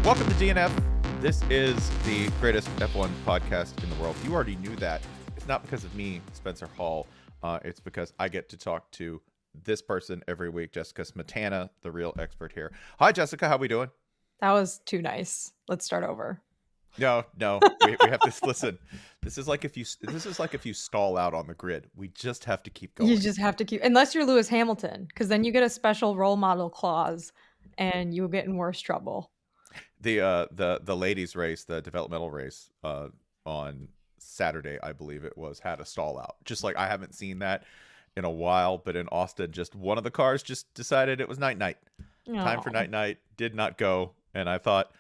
Welcome to DNF. This is the greatest F1 podcast in the world. You already knew that. It's not because of me, Spencer Hall. It's because I get to talk to this person every week, Jessica Matana, the real expert here. Hi, Jessica. How we doing? That was too nice. Let's start over. No, we have to listen. This is like if you stall out on the grid. We just have to keep going. You just have to keep, unless you're Lewis Hamilton, because then you get a special role model clause, and you'll get in worse trouble. The ladies race, the developmental race, on Saturday, I believe it was, had a stall out. Just like I haven't seen that in a while, but in Austin, just one of the cars just decided it was night. Time for night, did not go, and I thought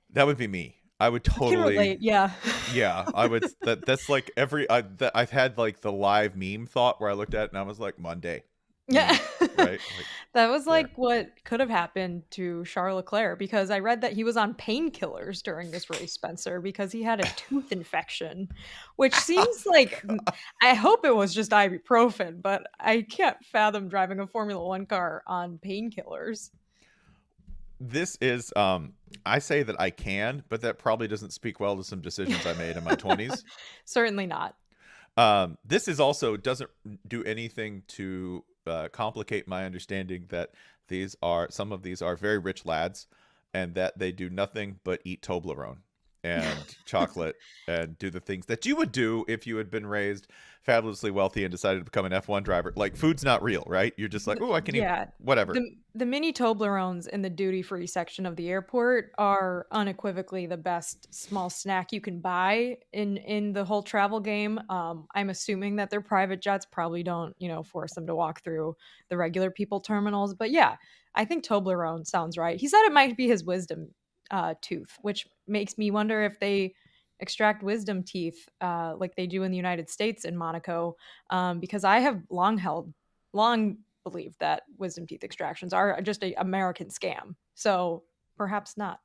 that would be me. I would totally relate, yeah. Yeah, I would. That's like I've had like the live meme thought where I looked at it and I was like, Monday. Yeah. Right. Like, that was like what could have happened to Charles Leclerc, because I read that he was on painkillers during this race, Spencer, because he had a tooth infection, which seems like, I hope it was just ibuprofen, but I can't fathom driving a Formula One car on painkillers. This is, I say that I can, but that probably doesn't speak well to some decisions I made in my 20s. Certainly not. This is also doesn't do anything to complicate my understanding that some of these are very rich lads, and that they do nothing but eat Toblerone and chocolate and do the things that you would do if you had been raised fabulously wealthy and decided to become an F1 driver. Like, food's not real, right? You're just like, oh, I can eat whatever. The mini Toblerones in the duty-free section of the airport are unequivocally the best small snack you can buy in the whole travel game. I'm assuming that their private jets probably don't, force them to walk through the regular people terminals. But yeah, I think Toblerone sounds right. He said it might be his wisdom tooth, which makes me wonder if they extract wisdom teeth like they do in the United States in Monaco, because I have long believed that wisdom teeth extractions are just an American scam. So perhaps not.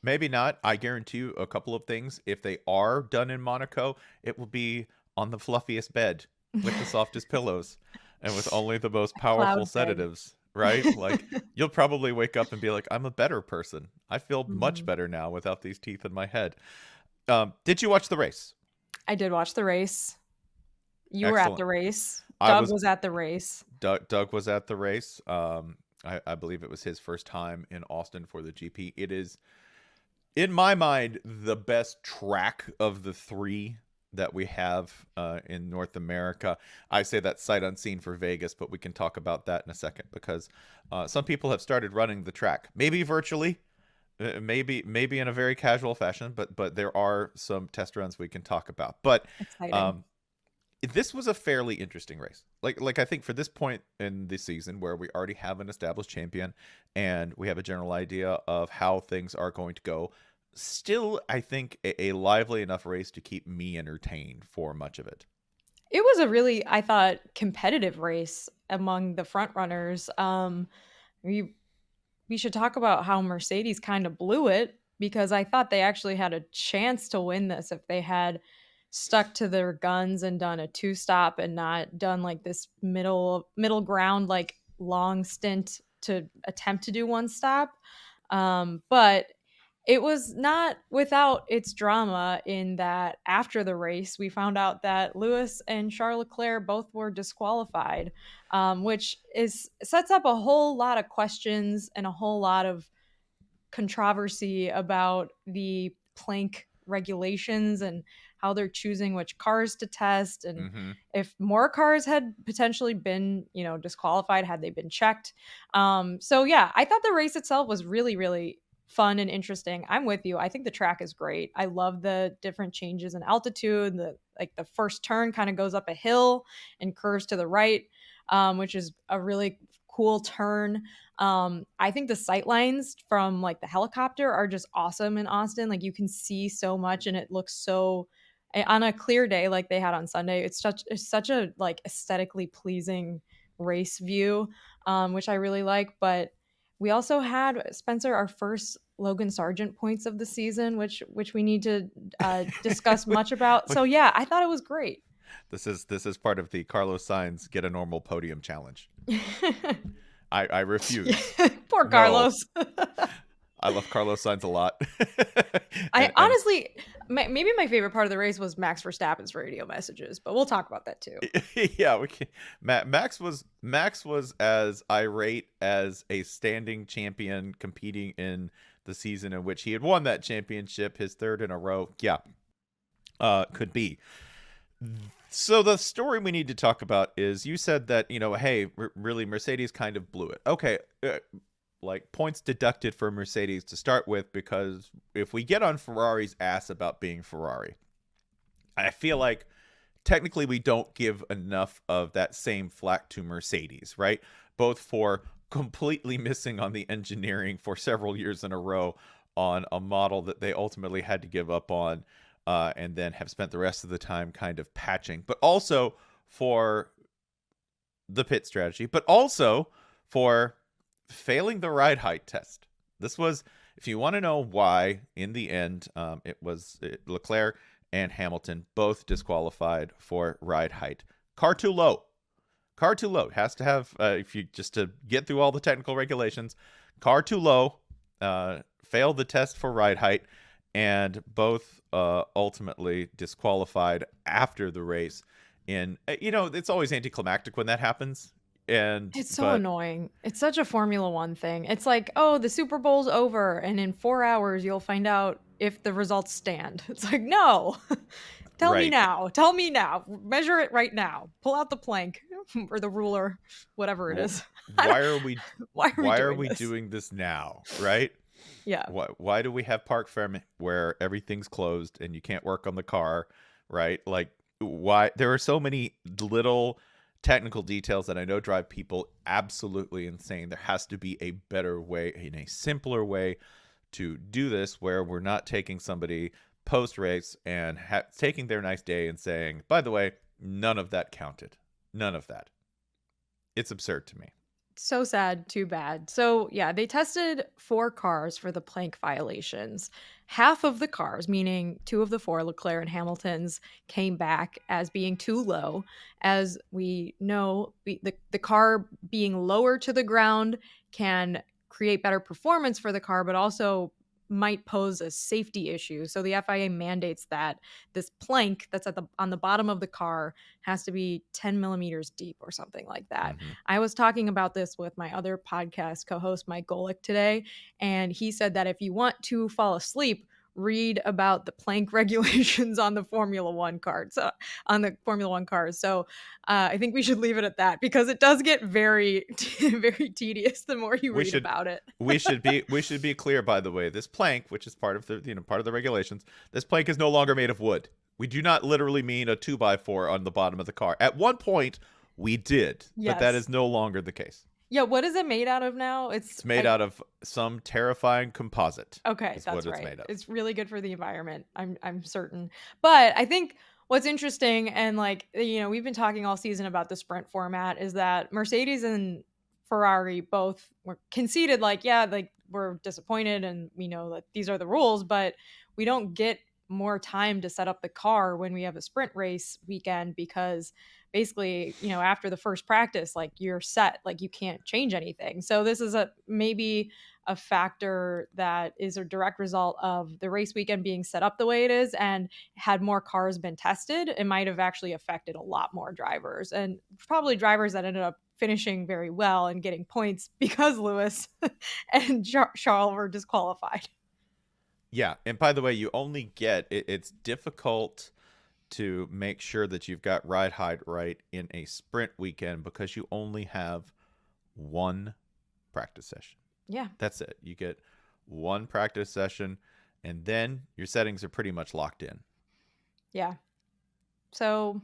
Maybe not. I guarantee you a couple of things. If they are done in Monaco, it will be on the fluffiest bed with the softest pillows and with only the most powerful sedatives. Right? Like, you'll probably wake up and be like, I'm a better person. I feel much better now without these teeth in my head. Did you watch the race? I did watch the race. You were at the race. Doug was at the race. Doug was at the race. I believe it was his first time in Austin for the GP. It is, in my mind, the best track of the three that we have in North America. I say that sight unseen for Vegas, but we can talk about that in a second, because some people have started running the track, maybe virtually, maybe in a very casual fashion, but there are some test runs we can talk about. But this was a fairly interesting race. Like I think for this point in the season, where we already have an established champion and we have a general idea of how things are going to go, still, I think a lively enough race to keep me entertained for much of it. It was a really, I thought, competitive race among the front runners. We should talk about how Mercedes kind of blew it, because I thought they actually had a chance to win this if they had stuck to their guns and done a two-stop and not done like this middle ground, like long stint to attempt to do one stop. But it was not without its drama, in that after the race, we found out that Lewis and Charles Leclerc both were disqualified, which sets up a whole lot of questions and a whole lot of controversy about the plank regulations and how they're choosing which cars to test, and if more cars had potentially been, disqualified had they been checked. So yeah, I thought the race itself was really, really fun and interesting. I'm with you. I think the track is great. I love the different changes in altitude. The first turn kind of goes up a hill and curves to the right, which is a really cool turn. I think the sight lines from like the helicopter are just awesome in Austin. Like, you can see so much, and it looks so, on a clear day like they had on Sunday, it's such a like aesthetically pleasing race view, which I really like. But we also had, Spencer, our first Logan Sargeant points of the season, which we need to discuss much about. So yeah, I thought it was great. This is part of the Carlos Sainz get a normal podium challenge. I refuse. Poor Carlos. I love Carlos Sainz a lot. I and honestly, maybe my favorite part of the race was Max Verstappen's radio messages, but we'll talk about that too. yeah, we can. Max was as irate as a standing champion competing in the season in which he had won that championship, his third in a row. Yeah, could be. So the story we need to talk about is you said that, hey, really Mercedes kind of blew it. Okay, like points deducted for Mercedes to start with, because if we get on Ferrari's ass about being Ferrari, I feel like technically we don't give enough of that same flack to Mercedes, right? Both for completely missing on the engineering for several years in a row on a model that they ultimately had to give up on, and then have spent the rest of the time kind of patching, but also for the pit strategy, but also for failing the ride height test. This was, if you want to know why, in the end, it was Leclerc and Hamilton both disqualified for ride height. Car too low. Car too low. Has to have, if you just to get through all the technical regulations, car too low, failed the test for ride height, and both ultimately disqualified after the race. In, it's always anticlimactic when that happens. And It's so annoying. It's such a Formula One thing. It's like, oh, the Super Bowl's over, and in 4 hours you'll find out if the results stand. It's like, no. Tell me Right. now. Tell me now. Measure it right now. Pull out the plank or the ruler, whatever it is. Why are we Why are we this? doing this now, right? Yeah. Why do we have Parc Fermé where everything's closed and you can't work on the car, right? Like, why? There are so many little technical details that I know drive people absolutely insane. There has to be a better way, in a simpler way, to do this, where we're not taking somebody post race and taking their nice day and saying, by the way, none of that counted. None of that. It's absurd to me. So sad, too bad. So, yeah, they tested 4 cars for the plank violations. Half of the cars, meaning 2 of the 4, Leclerc and Hamilton's, came back as being too low. As we know, the car being lower to the ground can create better performance for the car, but also might pose a safety issue. So the FIA mandates that this plank that's on the bottom of the car has to be 10 millimeters deep or something like that. Mm-hmm. I was talking about this with my other podcast co-host, Mike Golick, today, and he said that if you want to fall asleep, read about the plank regulations on the Formula One cards, on the Formula One cars. So I think we should leave it at that, because it does get very, very tedious the more you read about it. we should be clear, by the way. This plank, which is part of the regulations, this plank is no longer made of wood. We do not literally mean a 2x4 on the bottom of the car. At one point, we did, but that is no longer the case. Yeah, what is it made out of now? It's made out of some terrifying composite. Okay, that's right. It's really good for the environment, I'm certain. But I think what's interesting, and we've been talking all season about the sprint format, is that Mercedes and Ferrari both were conceded, we're disappointed and we know that these are the rules, but we don't get more time to set up the car when we have a sprint race weekend, because basically, after the first practice, you're set, you can't change anything. So this is maybe a factor that is a direct result of the race weekend being set up the way it is, and had more cars been tested, it might have actually affected a lot more drivers, and probably drivers that ended up finishing very well and getting points because Lewis and Charles were disqualified. Yeah, and by the way, you only get it's difficult to make sure that you've got ride height right in a sprint weekend, because you only have one practice session. Yeah. That's it. You get one practice session, and then your settings are pretty much locked in. Yeah. So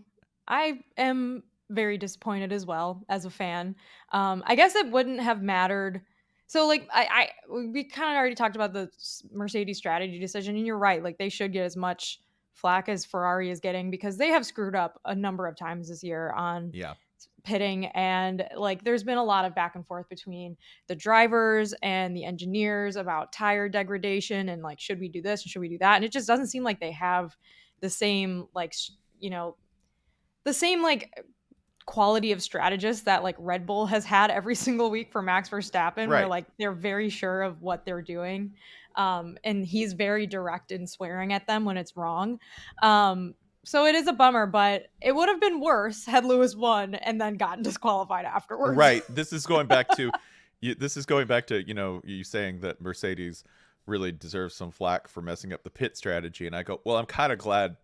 I am very disappointed as well as a fan. I guess it wouldn't have mattered. So we kind of already talked about the Mercedes strategy decision, and you're right. They should get as much flack as Ferrari is getting, because they have screwed up a number of times this year on pitting, and there's been a lot of back and forth between the drivers and the engineers about tire degradation and should we do this and should we do that, and it just doesn't seem like they have the same quality of strategist that like Red Bull has had every single week for Max Verstappen, where Right. like they're very sure of what they're doing. And he's very direct in swearing at them when it's wrong. So it is a bummer, but it would have been worse had Lewis won and then gotten disqualified afterwards. Right. This is going back to you saying that Mercedes really deserves some flack for messing up the pit strategy. And I go, well, I'm kind of glad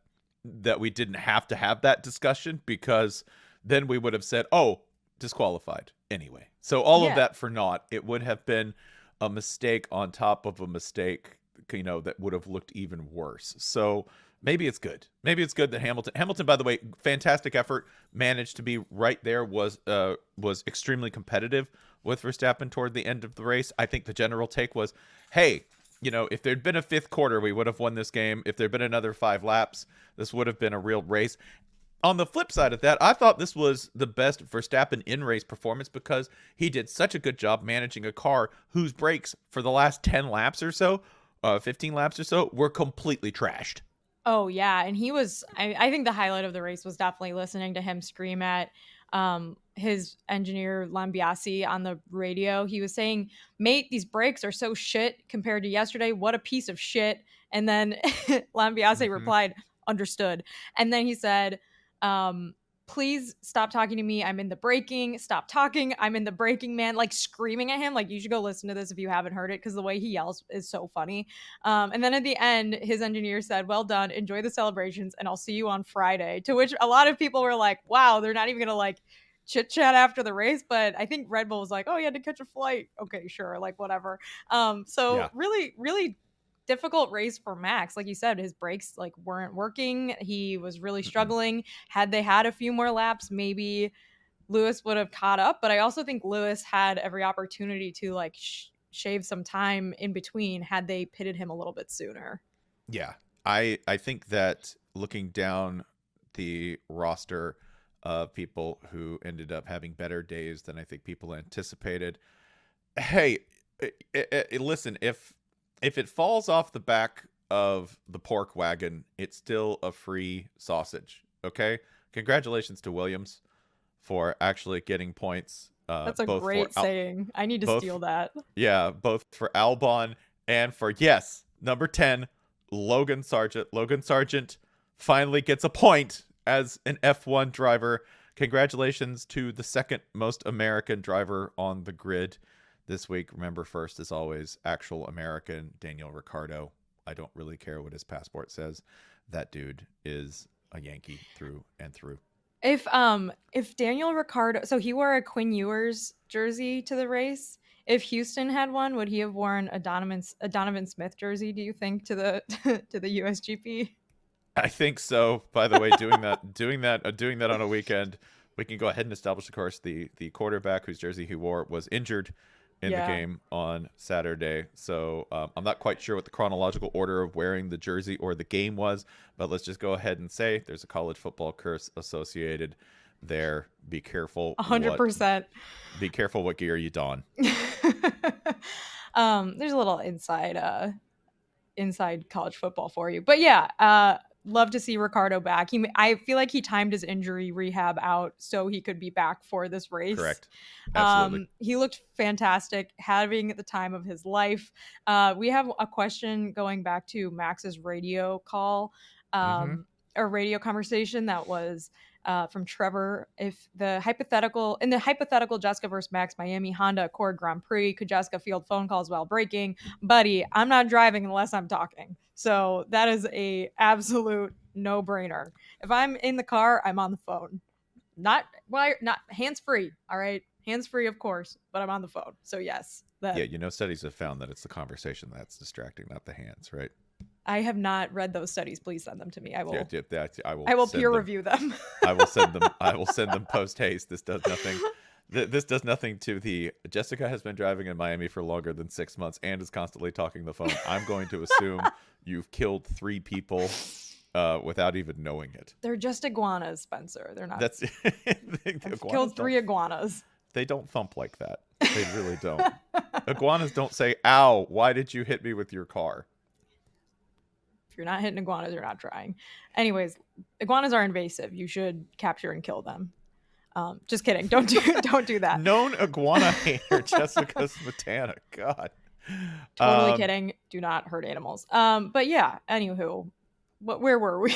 that we didn't have to have that discussion, because then we would have said, oh, disqualified anyway. So all of that for naught. It would have been a mistake on top of a mistake, that would have looked even worse. So maybe it's good. Maybe it's good that Hamilton, by the way, fantastic effort, managed to be right there, was extremely competitive with Verstappen toward the end of the race. I think the general take was, hey, if there'd been a fifth quarter, we would have won this game. If there'd been another 5 laps, this would have been a real race. On the flip side of that, I thought this was the best Verstappen in-race performance, because he did such a good job managing a car whose brakes for the last 10 laps or so, 15 laps or so, were completely trashed. Oh, yeah. And he was, I think the highlight of the race was definitely listening to him scream at his engineer Lambiase on the radio. He was saying, mate, these brakes are so shit compared to yesterday. What a piece of shit. And then Lambiase replied, understood. And then he said, please stop talking to me. I'm in the braking. Stop talking. I'm in the braking, man. Like screaming at him. Like, you should go listen to this if you haven't heard it, because the way he yells is so funny. And then at the end, his engineer said, well done. Enjoy the celebrations, and I'll see you on Friday. To which a lot of people were like, wow, they're not even going to like chit chat after the race. But I think Red Bull was like, oh, you had to catch a flight. Okay, sure. Like, whatever. Really, really difficult race for Max. Like you said, his brakes like weren't working. He was really struggling. Had they had a few more laps, maybe Lewis would have caught up. But I also think Lewis had every opportunity to like shave some time in between had they pitted him a little bit sooner. Yeah, I think that looking down the roster of people who ended up having better days than I think people anticipated. Hey, listen, if it falls off the back of the pork wagon, it's still a free sausage. Okay? Congratulations to Williams for actually getting points. That's a great saying. I need to steal that. Yeah, both for Albon and for, yes, number 10, Logan Sargeant. Logan Sargeant finally gets a point as an F1 driver. Congratulations to the second most American driver on the grid this week. Remember, first, as always, actual American Daniel Ricciardo. I don't really care what his passport says. That dude is a Yankee through and through. If Daniel Ricciardo, so he wore a Quinn Ewers jersey to the race. If Houston had one, would he have worn a Donovan Smith jersey, do you think, to the to the USGP? I think so. By the way, doing that on a weekend, we can go ahead and establish, of course, the quarterback whose jersey he wore was injured in the game on Saturday. So I'm not quite sure what the chronological order of wearing the jersey or the game was, but let's just go ahead and say there's a college football curse associated there. Be careful. 100%. Be careful what gear you don. There's a little inside college football for you. But yeah, love to see Ricciardo back. I feel like he timed his injury rehab out so he could be back for this race. Correct. Absolutely. He looked fantastic, having the time of his life. We have a question going back to Max's radio call, or radio conversation that was from Trevor. If the hypothetical Jessica versus Max Miami Honda Accord Grand Prix, could Jessica field phone calls while braking? Buddy, I'm not driving unless I'm talking. So that is a absolute no-brainer. If I'm in the car, I'm on the phone. Not hands-free, all right? Hands-free, of course, but I'm on the phone. So yes. Yeah, studies have found that it's the conversation that's distracting, not the hands, right? I have not read those studies. Please send them to me. I will. I will peer review them. I will send them post haste. This does nothing. This does nothing to the Jessica has been driving in Miami for longer than 6 months and is constantly talking the phone. I'm going to assume you've killed 3 people without even knowing it. They're just iguanas, Spencer. They're not. That's I've killed 3 iguanas. They don't thump like that. They really don't. Iguanas don't say, "Ow, why did you hit me with your car?" If you're not hitting iguanas, you're not trying. Anyways, iguanas are invasive. You should capture and kill them. Just kidding. Don't do that. Known iguana hater Jessica Matana. God. Totally kidding. Do not hurt animals. But yeah, anywho, where were we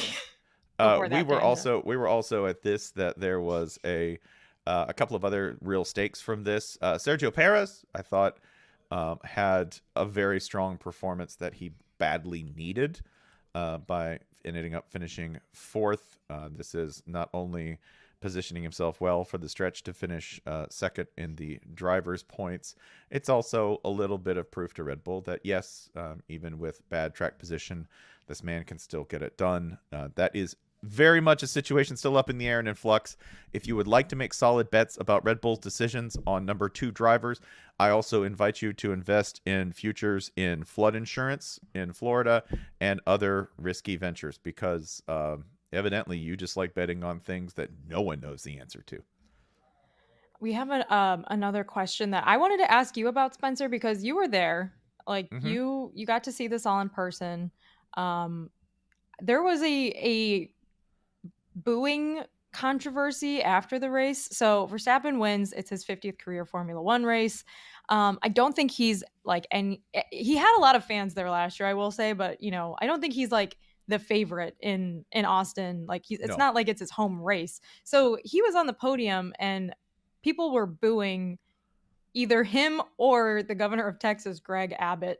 before We that were tangent? also at this, that there was a couple of other real stakes from this. Sergio Perez, I thought, had a very strong performance that he badly needed, by ending up finishing fourth. This is not only positioning himself well for the stretch to finish second in the driver's points, it's also a little bit of proof to Red Bull that yes, even with bad track position, this man can still get it done. That is very much a situation still up in the air and in flux. If you would like to make solid bets about Red Bull's decisions on number 2 drivers, I also invite you to invest in futures in flood insurance in Florida and other risky ventures, because evidently you just like betting on things that no one knows the answer to. We have another question that I wanted to ask you about, Spencer, because you were there. Like Mm-hmm. you got to see this all in person. Um, there was a booing controversy after the race. So Verstappen wins. It's his 50th career Formula One race. I don't think he's like, and he had a lot of fans there last year, I will say, but I don't think he's like the favorite in Austin. Like it's No. not like it's his home race. So he was on the podium and people were booing either him or the governor of Texas, Greg Abbott.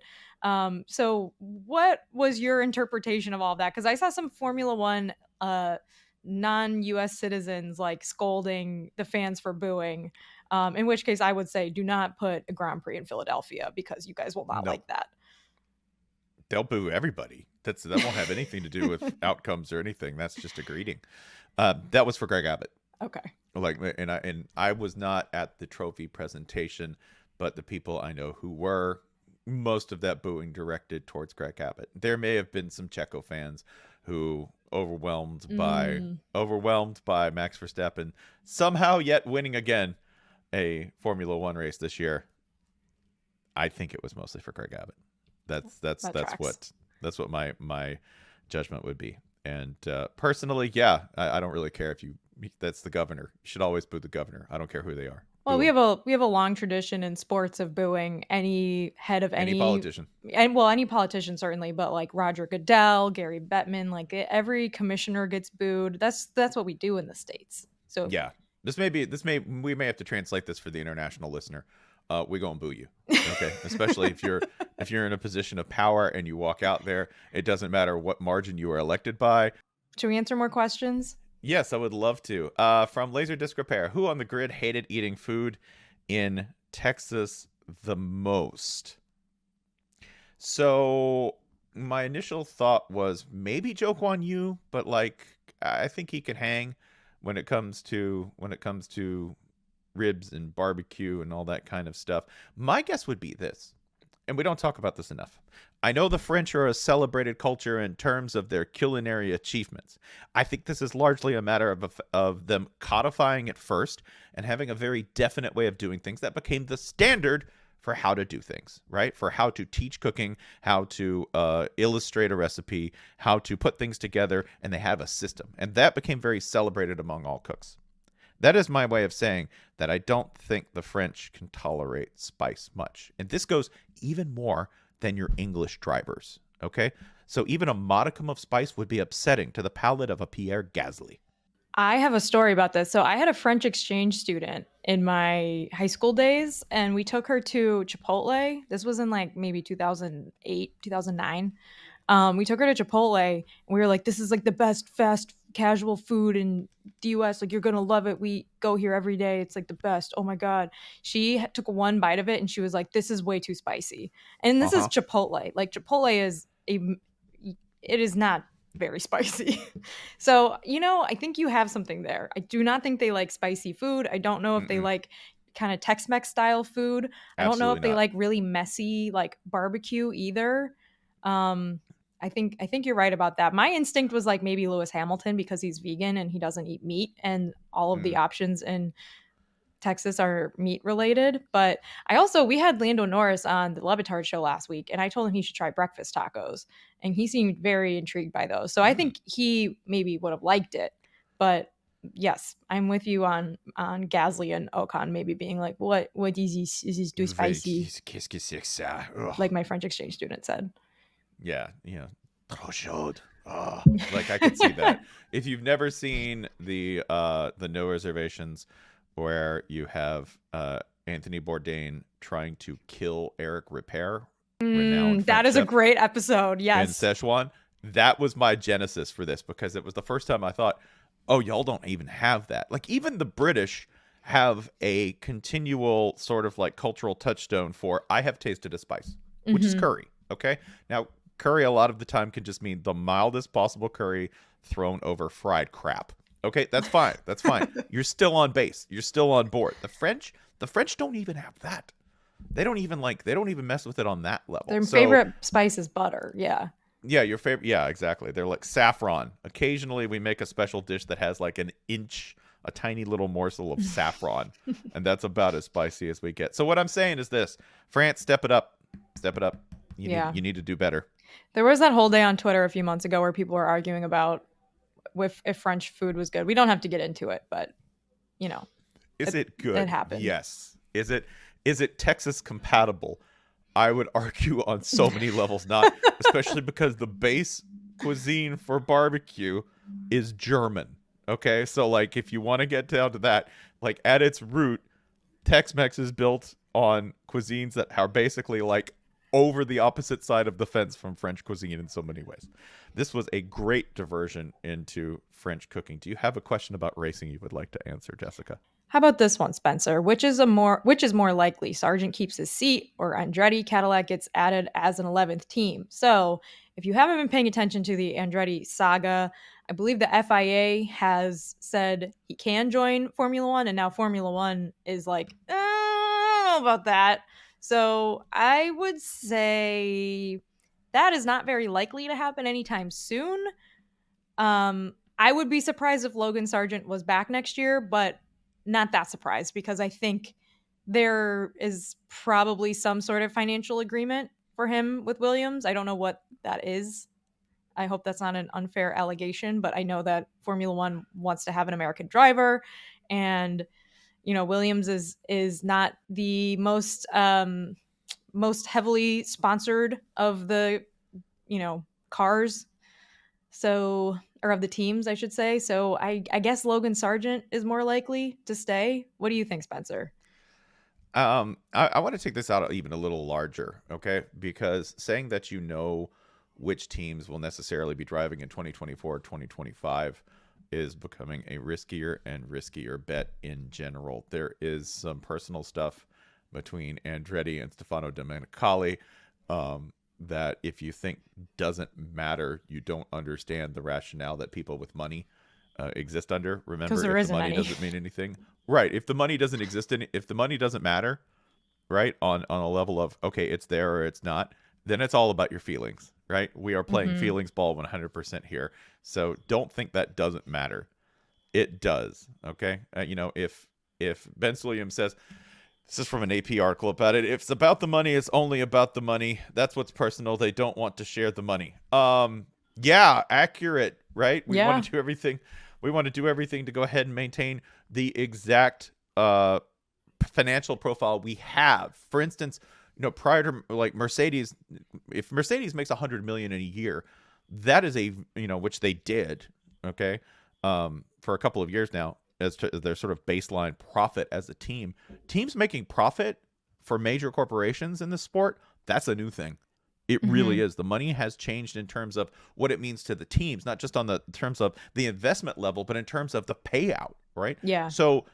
So what was your interpretation of all of that? Because I saw some Formula One non-US citizens like scolding the fans for booing. In which case I would say do not put a Grand Prix in Philadelphia because you guys will not No. like that. They'll boo everybody. That won't have anything to do with outcomes or anything. That's just a greeting. That was for Greg Abbott. Okay. Like, and I was not at the trophy presentation, but the people I know who were, most of that booing directed towards Greg Abbott. There may have been some Checo fans who overwhelmed by Max Verstappen somehow yet winning again a Formula One race this year. I think it was mostly for Greg Abbott. That's what my judgment would be. And personally, yeah, I don't really care if you. That's the governor. You should always boo the governor. I don't care who they are. Well, Boo we 'em. have a long tradition in sports of booing any head of Any any, politician. and well, any politician certainly, but like Roger Goodell, Gary Bettman, like every commissioner gets booed. That's what we do in the States. So Yeah, we may have to translate this for the international listener. We gonna boo you, okay? Especially if you're in a position of power and you walk out there. It doesn't matter what margin you were elected by. should we answer more questions? Yes, I would love to. From Laserdisc Repair, who on the grid hated eating food in Texas the most? So my initial thought was maybe Joe Kwan Yu, but like I think he could hang when it comes to ribs and barbecue and all that kind of stuff. My guess would be this, and we don't talk about this enough. I know the French are a celebrated culture in terms of their culinary achievements. I think this is largely a matter of them codifying it first and having a very definite way of doing things that became the standard for how to do things, right? For how to teach cooking, how to illustrate a recipe, how to put things together, and they have a system. And that became very celebrated among all cooks. That is my way of saying that I don't think the French can tolerate spice much. And this goes even more than your English drivers, okay? So even a modicum of spice would be upsetting to the palate of a Pierre Gasly. I have a story about this. So I had a French exchange student in my high school days, and we took her to Chipotle. This was in like maybe 2008, 2009. We took her to Chipotle, and we were like, "This is like the best fast casual food in the U.S. Like you're gonna love it. We go here every day. It's like the best. Oh my god!" She took one bite of it, and she was like, "This is way too spicy." And this is Uh-huh. Chipotle. Like Chipotle is it is not very spicy. So, I think you have something there. I do not think they like spicy food. I don't know if they Mm-mm. like kind of Tex-Mex style food. I don't know Absolutely if they not. like really messy like barbecue either. I think you're right about that. My instinct was like maybe Lewis Hamilton because he's vegan and he doesn't eat meat and all of the Mm. options in Texas are meat related. But we had Lando Norris on the LeBatard Show last week, and I told him he should try breakfast tacos, and he seemed very intrigued by those. So I Mm. think he maybe would have liked it, but yes, I'm with you on Gasly and Ocon maybe being like, what is this? Is this too spicy? Qu'est-ce que c'est que ça? Ugh. Like my French exchange student said. Yeah. Trop chaud. Like I could see that. If you've never seen the no reservations where you have Anthony Bourdain trying to kill Eric Ripert, renowned That French is a chef great episode. in Yes. Szechuan, that was my genesis for this, because it was the first time I thought, oh, y'all don't even have that. Like, even the British have a continual sort of like cultural touchstone for, I have tasted a spice, which is curry. Okay. Now, curry a lot of the time can just mean the mildest possible curry thrown over fried crap. Okay, that's fine. That's fine. You're still on base. You're still on board. The French don't even have that. They don't even mess with it on that level. Their favorite spice is butter. Yeah. Yeah, your favorite. Yeah, exactly. They're like saffron. Occasionally, we make a special dish that has like a tiny little morsel of saffron, and that's about as spicy as we get. So what I'm saying is this: France, step it up, step it up. You need to do better. There was that whole day on Twitter a few months ago where people were arguing about if French food was good. We don't have to get into it, but is it good? It happened. Yes. Is it Texas compatible? I would argue on so many levels not, especially because the base cuisine for barbecue is German. Okay, so like if you want to get down to that, like at its root, Tex-Mex is built on cuisines that are basically like over the opposite side of the fence from French cuisine in so many ways. This was a great diversion into French cooking. Do you have a question about racing you would like to answer, Jessica? How about this one, Spencer? Which is more likely? Sargeant keeps his seat, or Andretti Cadillac gets added as an 11th team? So, if you haven't been paying attention to the Andretti saga, I believe the FIA has said he can join Formula One, and now Formula One is like, I don't know about that. So, I would say that is not very likely to happen anytime soon. I would be surprised if Logan Sargeant was back next year, but not that surprised, because I think there is probably some sort of financial agreement for him with Williams. I don't know what that is. I hope that's not an unfair allegation, but I know that Formula One wants to have an American driver, and Williams is not the most heavily sponsored of the cars, or of the teams, I should say. So I guess Logan Sargeant is more likely to stay. What do you think, Spencer? I want to take this out even a little larger, okay? Because saying that which teams will necessarily be driving in 2024, 2025 is becoming a riskier and riskier bet in general. There is some personal stuff between Andretti and Stefano Domenicali that if you think doesn't matter, you don't understand the rationale that people with money exist under. Remember, if the money doesn't mean anything, right? If the money doesn't exist, if the money doesn't matter, right, on a level of, okay, it's there or it's not, then it's all about your feelings, right? We are playing feelings ball 100% here. So don't think that doesn't matter. It does, okay? If Ben Williams says, this is from an AP article about it, if it's about the money, it's only about the money. That's what's personal. They don't want to share the money. Yeah, accurate, right? We want to do everything. We want to do everything to go ahead and maintain the exact financial profile we have. For instance, prior to like Mercedes, if Mercedes makes $100 million in a year, that is which they did, okay, for a couple of years now, as to their sort of baseline profit as a team. Teams making profit for major corporations in this sport, that's a new thing. It really is. The money has changed in terms of what it means to the teams, not just on the terms of the investment level, but in terms of the payout, right? Yeah. So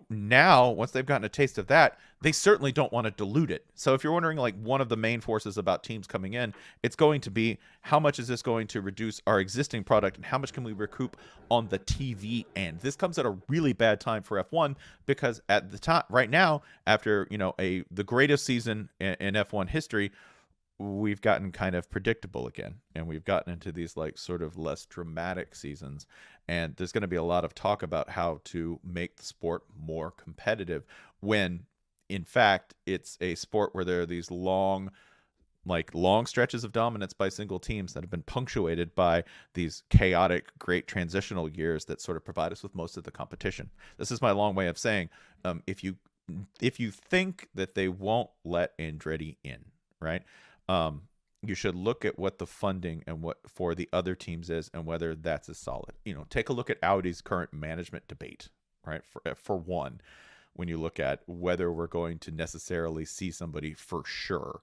now, once they've gotten a taste of that, they certainly don't want to dilute it. So if you're wondering, like, one of the main forces about teams coming in, it's going to be, how much is this going to reduce our existing product, and how much can we recoup on the TV end? This comes at a really bad time for F1, because at the time, right now, after the greatest season in F1 history, we've gotten kind of predictable again, and we've gotten into these like sort of less dramatic seasons, and there's going to be a lot of talk about how to make the sport more competitive, when in fact it's a sport where there are these long like long stretches of dominance by single teams that have been punctuated by these chaotic, great transitional years that sort of provide us with most of the competition. This is my long way of saying, if you think that they won't let Andretti in, right? You should look at what the funding and what for the other teams is and whether that's as solid. Take a look at Audi's current management debate, right? For one, when you look at whether we're going to necessarily see somebody for sure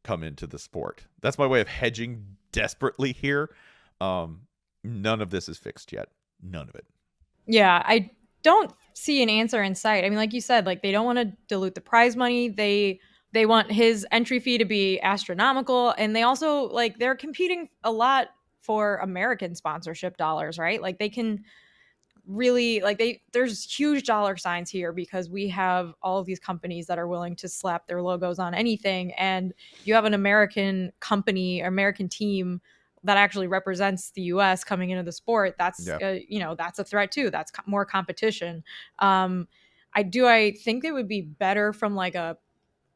come into the sport. That's my way of hedging desperately here. None of this is fixed yet. None of it. Yeah, I don't see an answer in sight. I mean, like you said, like they don't want to dilute the prize money. They want his entry fee to be astronomical, and they also like they're competing a lot for American sponsorship dollars, right? Like they can really there's huge dollar signs here because we have all of these companies that are willing to slap their logos on anything, and you have an American company or American team that actually represents the US coming into the sport. That's that's a threat too. That's more competition. I think it would be better from like a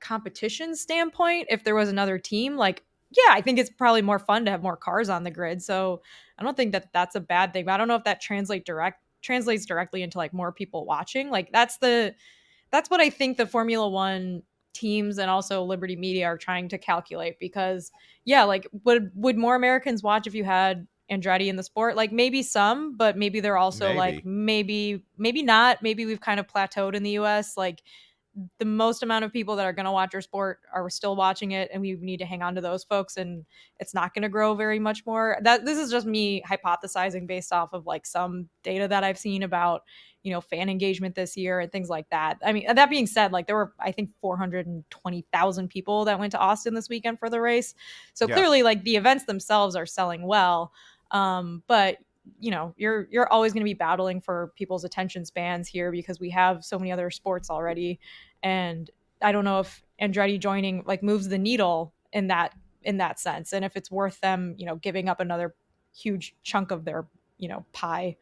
competition standpoint if there was another team. Like, yeah, I think it's probably more fun to have more cars on the grid, so I don't think that that's a bad thing, but I don't know if that translates directly into like more people watching. Like that's what I think the Formula One teams and also Liberty Media are trying to calculate, because yeah, like would more Americans watch if you had Andretti in the sport? Like maybe some, but maybe they're also like maybe not. Maybe we've kind of plateaued in the US. Like the most amount of people that are going to watch our sport are still watching it, and we need to hang on to those folks, and it's not going to grow very much more. That this is just me hypothesizing based off of like some data that I've seen about fan engagement this year and things like that. I mean, that being said, like there were I think 420,000 people that went to Austin this weekend for the race, so clearly like the events themselves are selling well. But you're always going to be battling for people's attention spans here because we have so many other sports already, and I don't know if Andretti joining like moves the needle in that sense, and if it's worth them giving up another huge chunk of their pie.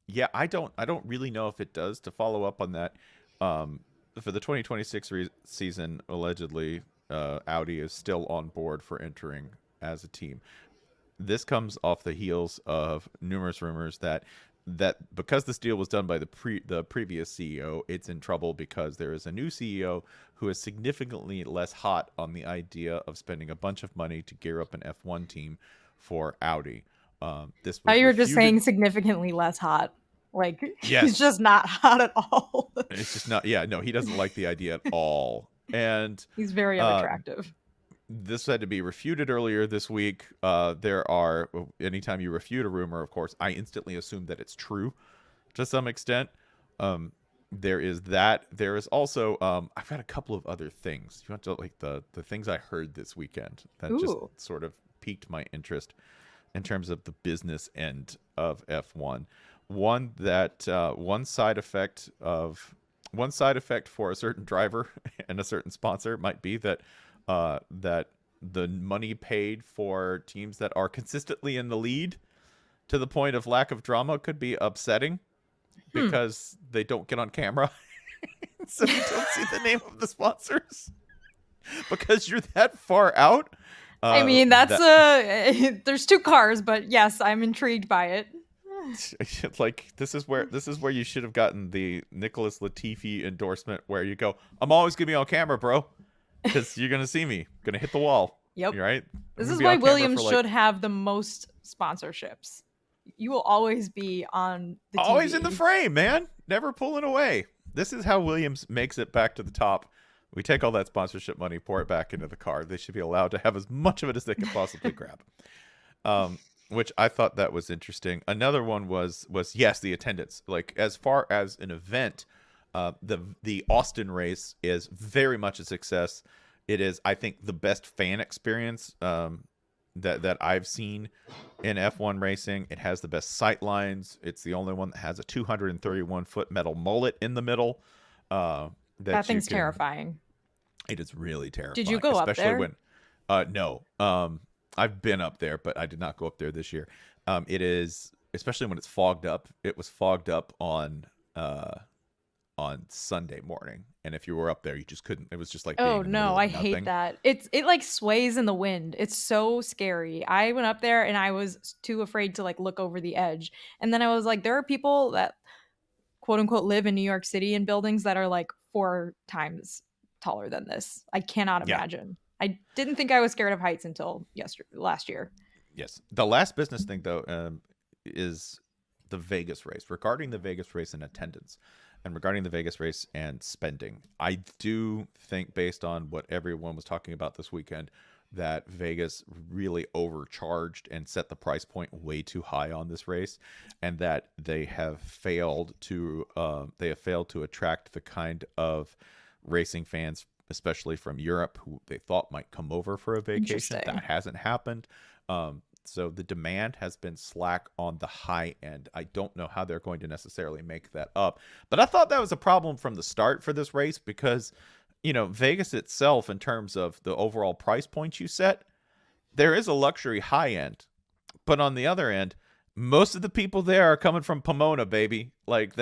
Yeah, I don't really know if it does. To follow up on that, for the 2026 season, allegedly Audi is still on board for entering as a team. This comes off the heels of numerous rumors that because this deal was done by the previous CEO, it's in trouble because there is a new CEO who is significantly less hot on the idea of spending a bunch of money to gear up an F1 team for Audi. This was you were just saying significantly less hot. Like he's just not hot at all. It's just not. Yeah, no, he doesn't like the idea at all, and he's very unattractive. This had to be refuted earlier this week. Anytime you refute a rumor, of course, I instantly assume that it's true to some extent. There is that. There is also, I've got a couple of other things. You want to like the things I heard this weekend that just sort of piqued my interest in terms of the business end of F1. One side effect for a certain driver and a certain sponsor might be that the money paid for teams that are consistently in the lead to the point of lack of drama could be upsetting because they don't get on camera. So you don't see the name of the sponsors because you're that far out. I mean, there's two cars, but yes, I'm intrigued by it. Like this is where you should have gotten the Nicholas Latifi endorsement where you go, I'm always gonna be on camera, bro. Because you're gonna see me, gonna hit the wall. Yep. Right. This is why Williams should have the most sponsorships. You will always be on the TV. Always in the frame, man. Never pulling away. This is how Williams makes it back to the top. We take all that sponsorship money, pour it back into the car. They should be allowed to have as much of it as they can possibly grab. Which I thought that was interesting. Another one was yes, the attendance. Like as far as an event. The Austin race is very much a success. It is, I think, the best fan experience that I've seen in F1 racing. It has the best sight lines. It's the only one that has a 231-foot metal mullet in the middle. That thing's terrifying. It is really terrifying. Did you go up there? No. I've been up there, but I did not go up there this year. It is, especially when it's fogged up. It was fogged up on on Sunday morning. And if you were up there, you just couldn't. It was just like Oh being in the no, middle of I hate nothing. that. It like sways in the wind. It's so scary. I went up there and I was too afraid to like look over the edge. And then I was like, there are people that quote unquote live in New York City in buildings that are like 4 times taller than this. I cannot Yeah. imagine. I didn't think I was scared of heights until last year. Yes. The last business thing, though, is the Vegas race. Regarding the Vegas race and attendance, and regarding the Vegas race and spending, I do think, based on what everyone was talking about this weekend, that Vegas really overcharged and set the price point way too high on this race, and that they have failed to attract the kind of racing fans, especially from Europe, who they thought might come over for a vacation. Interesting. That hasn't happened. So the demand has been slack on the high end. I don't know how they're going to necessarily make that up, but I thought that was a problem from the start for this race because, Vegas itself, in terms of the overall price points you set, there is a luxury high end, but on the other end, most of the people there are coming from Pomona, baby. Like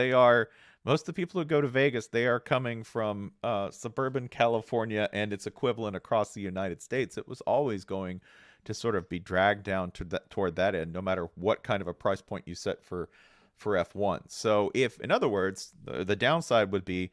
most of the people who go to Vegas, they are coming from suburban California and its equivalent across the United States. It was always going to sort of be dragged down toward that end, no matter what kind of a price point you set for F1. So if, in other words, the downside would be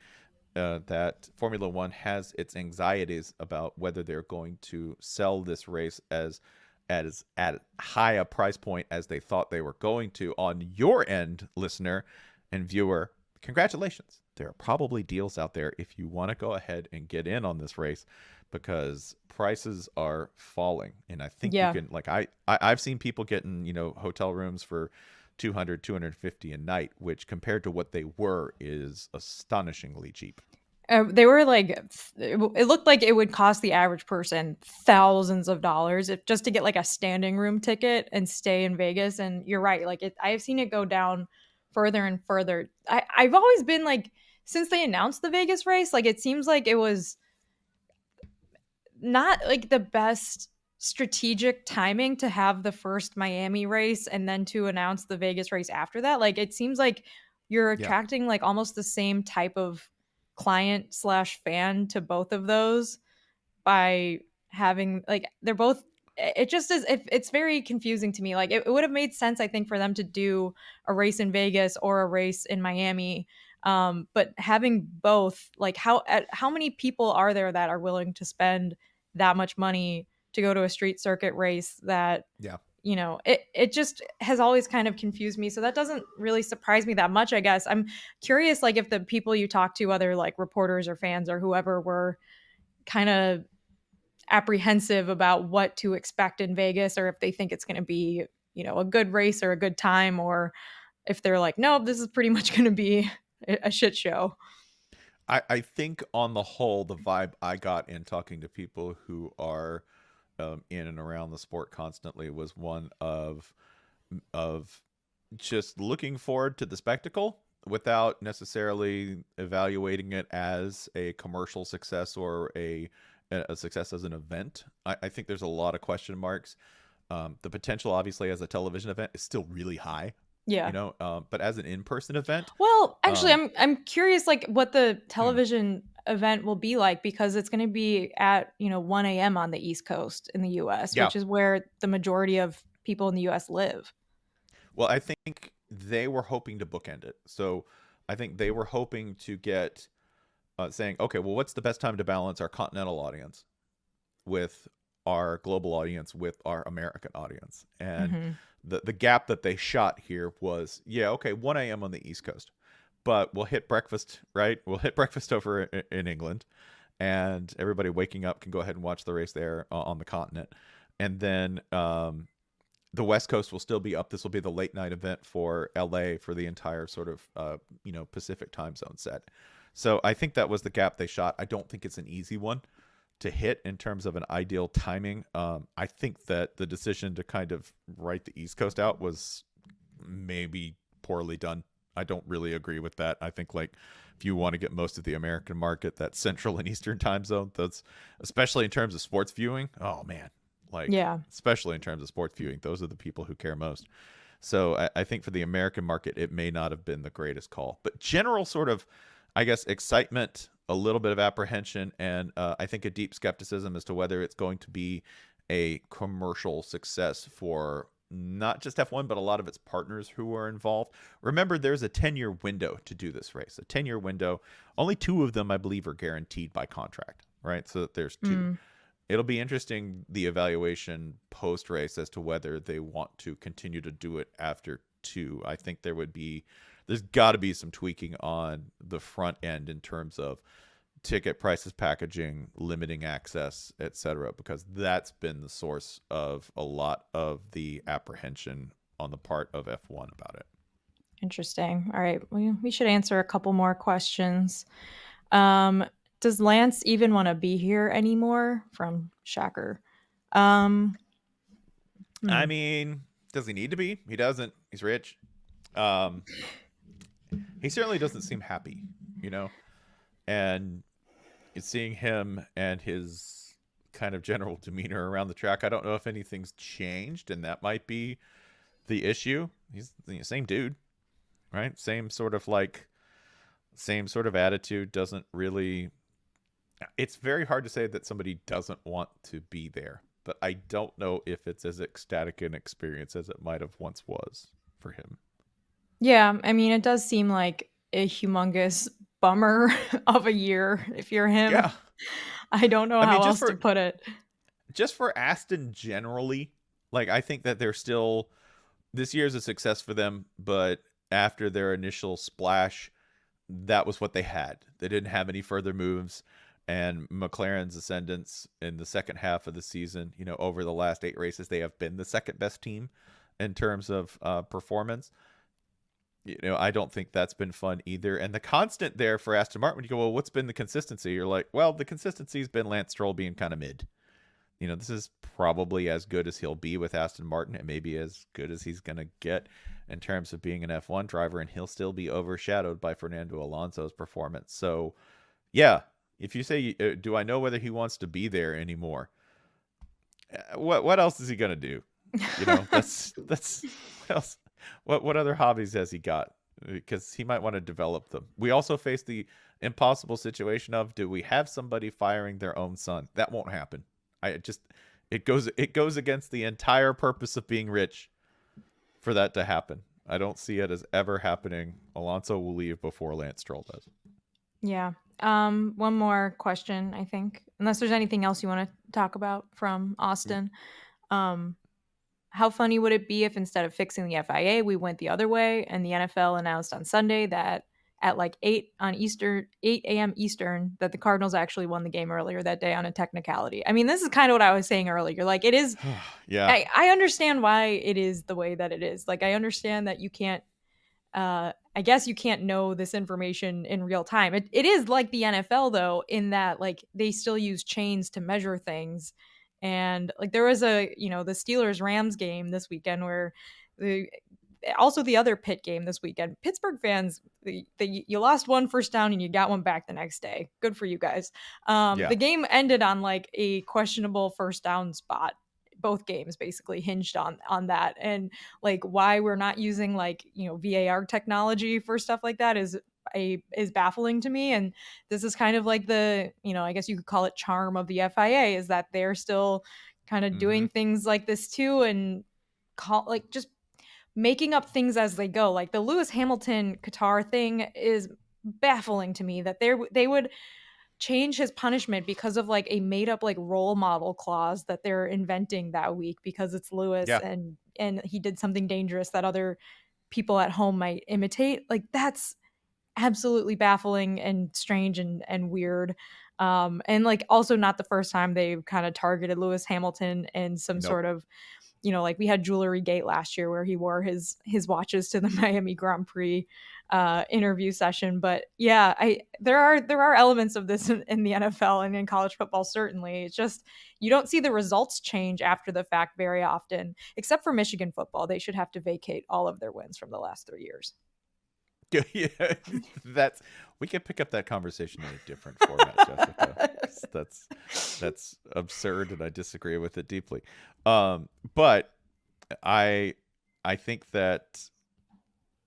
that Formula One has its anxieties about whether they're going to sell this race as at high a price point as they thought they were going to. On your end, listener and viewer, congratulations. There are probably deals out there if you want to go ahead and get in on this race, because prices are falling. And I think you can, like, I've seen people getting, hotel rooms for 200, 250 a night, which compared to what they were is astonishingly cheap. They were like, it looked like it would cost the average person thousands of dollars just to get like a standing room ticket and stay in Vegas. And you're right, like I've seen it go down further and further. I've always been like, since they announced the Vegas race, like it seems like it was not like the best strategic timing to have the first Miami race and then to announce the Vegas race after that. Like it seems like you're attracting like almost the same type of client / fan to both of those by having like they're both, it just is, it's very confusing to me. Like it would have made sense, I think, for them to do a race in Vegas or a race in Miami, but having both, like how many people are there that are willing to spend that much money to go to a street circuit race that it just has always kind of confused me. So that doesn't really surprise me that much, I guess. I'm curious, like if the people you talk to, other like reporters or fans or whoever, were kind of apprehensive about what to expect in Vegas, or if they think it's going to be, a good race or a good time, or if they're like, no, this is pretty much going to be a shit show. I think on the whole, the vibe I got in talking to people who are in and around the sport constantly was one of just looking forward to the spectacle without necessarily evaluating it as a commercial success or a success as an event. I think there's a lot of question marks. The potential, obviously, as a television event is still really high. Yeah. But as an in-person event, well, actually, I'm curious, like what the television event will be like, because it's going to be at 1 a.m. on the East Coast in the U.S., which is where the majority of people in the U.S. live. Well, I think they were hoping to bookend it. So I think they were hoping to get saying, okay, well, what's the best time to balance our continental audience with our global audience with our American audience? And the gap that they shot here was, 1 a.m. on the East Coast, but we'll hit breakfast, right? We'll hit breakfast over in England, and everybody waking up can go ahead and watch the race there on the continent. And then the West Coast will still be up. This will be the late night event for LA for the entire sort of, Pacific time zone set. So I think that was the gap they shot. I don't think it's an easy one to hit in terms of an ideal timing. I think that the decision to kind of write the East Coast out was maybe poorly done. I don't really agree with that. I think, like, if you want to get most of the American market, that Central and Eastern time zone, that's, especially in terms of sports viewing, oh man, like, especially in terms of sports viewing, those are the people who care most. So I think for the American market, it may not have been the greatest call. But general sort of I guess, excitement, a little bit of apprehension, and I think a deep skepticism as to whether it's going to be a commercial success for not just F1, but a lot of its partners who are involved. Remember, there's a 10-year window to do this race, a 10-year window. Only 2 of them, I believe, are guaranteed by contract, right? So there's 2. It'll be interesting, the evaluation post-race, as to whether they want to continue to do it after 2. I think there's got to be some tweaking on the front end in terms of ticket prices, packaging, limiting access, etc., because that's been the source of a lot of the apprehension on the part of F1 about it. Interesting. All right, we should answer a couple more questions. Does Lance even want to be here anymore? From Shacker. I mean, does he need to be? He doesn't. He's rich. He certainly doesn't seem happy, and seeing him and his kind of general demeanor around the track, I don't know if anything's changed, and that might be the issue. He's the same dude, right? Same sort of attitude. Doesn't really. It's very hard to say that somebody doesn't want to be there, but I don't know if it's as ecstatic an experience as it might have once was for him. Yeah, I mean, it does seem like a humongous bummer of a year if you're him. Yeah. I don't know how else to put it. Just for Aston generally, I think that they're still, this year's a success for them, but after their initial splash, that was what they had. They didn't have any further moves, and McLaren's ascendance in the second half of the season, over the last 8 races, they have been the second best team in terms of performance. I don't think that's been fun either. And the constant there for Aston Martin, when you go, well, what's been the consistency? You're like, well, the consistency's been Lance Stroll being kind of mid. This is probably as good as he'll be with Aston Martin, and maybe as good as he's going to get in terms of being an F1 driver, and he'll still be overshadowed by Fernando Alonso's performance. So, yeah, if you say, do I know whether he wants to be there anymore? What else is he going to do? That's what else? What other hobbies has he got? Because he might want to develop them. We also face the impossible situation of, do we have somebody firing their own son? That won't happen. It goes against the entire purpose of being rich for that to happen. I don't see it as ever happening. Alonso will leave before Lance Stroll does. Yeah. One more question, I think, unless there's anything else you want to talk about from Austin. How funny would it be if instead of fixing the FIA, we went the other way and the NFL announced on Sunday that at 8 a.m. Eastern, that the Cardinals actually won the game earlier that day on a technicality? I mean, this is kind of what I was saying earlier. It is. Yeah. I understand why it is the way that it is. I understand that you can't. I guess you can't know this information in real time. It is like the NFL though, in that they still use chains to measure things. And there was the Steelers Rams game this weekend where also the other Pitt game this weekend. Pittsburgh fans, you lost one first down and you got one back the next day. Good for you guys. The game ended on a questionable first down spot. Both games basically hinged on that, and why we're not using VAR technology for stuff like that is baffling to me. And this is kind of the I guess you could call it charm of the FIA, is that they're still kind of doing things like this too, and just making up things as they go. The Lewis Hamilton Qatar thing is baffling to me, that they would change his punishment because of a made up role model clause that they're inventing that week because it's Lewis and he did something dangerous that other people at home might imitate. That's absolutely baffling and strange and weird. And also not the first time they've kind of targeted Lewis Hamilton and some sort of, we had Jewelry Gate last year where he wore his watches to the Miami Grand Prix interview session. But yeah, there are elements of this in the NFL and in college football, certainly. It's just you don't see the results change after the fact very often, except for Michigan football. They should have to vacate all of their wins from the last 3 years. Yeah, we can pick up that conversation in a different format, Jessica. That's absurd, and I disagree with it deeply. But I think that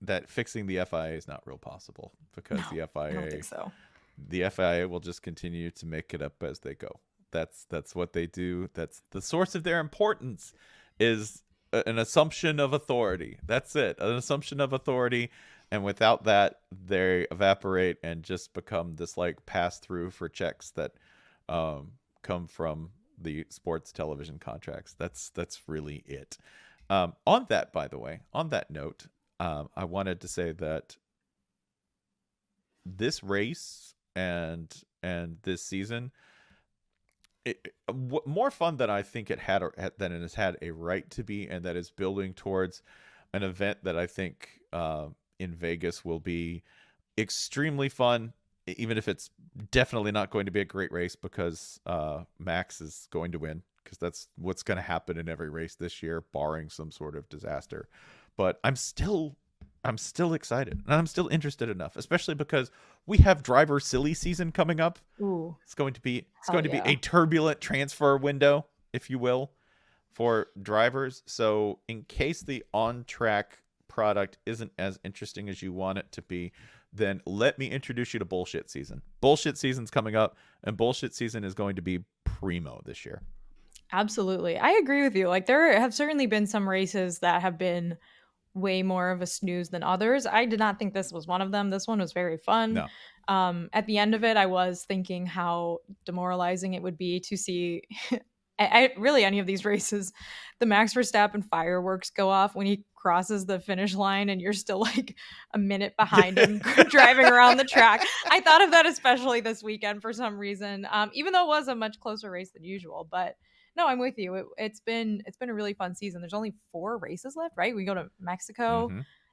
that fixing the FIA is not real possible, because No, I don't think so. the FIA will just continue to make it up as they go. That's what they do. That's the source of their importance, is an assumption of authority. That's it, an assumption of authority. And without that, they evaporate and just become this like pass through for checks that come from the sports television contracts. That's really it. On that, by the way, on that note, I wanted to say that this race and this season, more fun than I think it had, than it has had a right to be, and that is building towards an event that I think in Vegas will be extremely fun, even if it's definitely not going to be a great race, because Max is going to win, because that's what's going to happen in every race this year, barring some sort of disaster. But I'm still excited, and I'm still interested enough, especially because we have driver silly season coming up. Ooh, it's going to be a turbulent transfer window, if you will, for drivers. So in case the on-track product isn't as interesting as you want it to be, then let me introduce you to bullshit season. Bullshit season's coming up, and bullshit season is going to be primo this year. Absolutely. I agree with you. Like, there have certainly been some races that have been way more of a snooze than others. I did not think this was one of them. This one was very fun. No. At the end of it, I was thinking how demoralizing it would be to see really any of these races, the Max Verstappen fireworks go off when he crosses the finish line and you're still like a minute behind him driving around the track. I thought of that especially this weekend for some reason, even though it was a much closer race than usual. But no, I'm with you. It's been a really fun season. There's only 4 races left, right? We go to Mexico,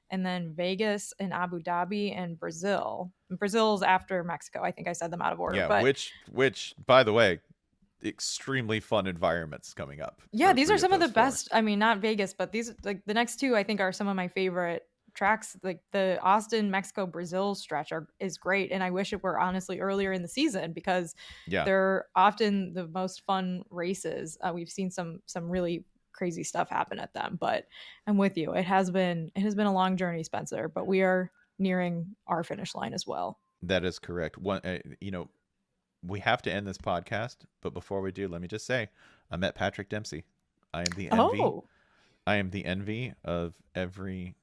and then Vegas and Abu Dhabi and Brazil. And Brazil's after Mexico. I think I said them out of order. Yeah, but which by the way, extremely fun environments coming up. Yeah, these are some of the best. I mean, not Vegas, but these, like, the next 2 I think are some of my favorite tracks. Like the Austin, Mexico, Brazil stretch is great, and I wish it were honestly earlier in the season, because they're often the most fun races. We've seen some really crazy stuff happen at them, but I'm with you. It has been a long journey, Spencer, but we are nearing our finish line as well. That is correct. We have to end this podcast, but before we do, let me just say, I met Patrick Dempsey. I am the envy. I am the envy of every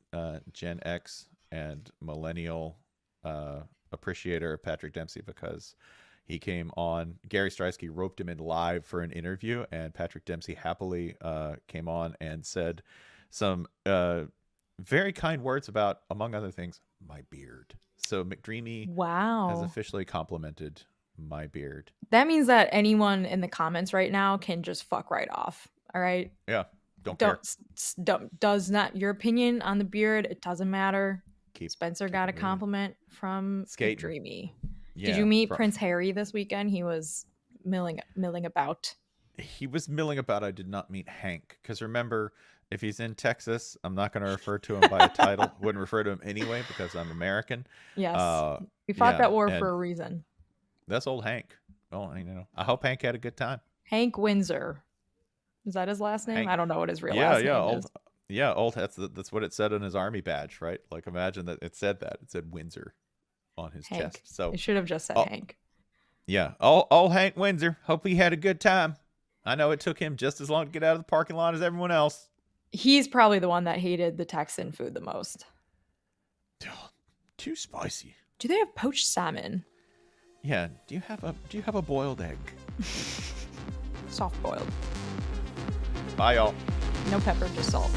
Gen X and millennial appreciator of Patrick Dempsey, because he came on. Gary Streisky roped him in live for an interview, and Patrick Dempsey happily came on and said some very kind words about, among other things, my beard. So McDreamy has officially complimented my beard. That means that anyone in the comments right now can just fuck right off. All right. Yeah. Don't care. Does not, your opinion on the beard, it doesn't matter. Spencer got a moving. Compliment from Dreamy. Yeah, did you meet Prince Harry this weekend? He was milling about. He was milling about. I did not meet Hank, because remember, if he's in Texas, I'm not going to refer to him by a title. Wouldn't refer to him anyway, because I'm American. Yes. We fought that war for a reason. That's old Hank. Well, I hope Hank had a good time. Hank Windsor. Is that his last name? Hank. I don't know what his real last name is. Old. That's what it said on his army badge, right? Like, imagine that it said that. It said Windsor on his chest. So it should have just said Hank. Yeah. Old Hank Windsor. Hope he had a good time. I know it took him just as long to get out of the parking lot as everyone else. He's probably the one that hated the Texan food the most. Too spicy. Do they have poached salmon? Yeah. Do you have a boiled egg? Soft boiled. Bye, y'all. No pepper, just salt.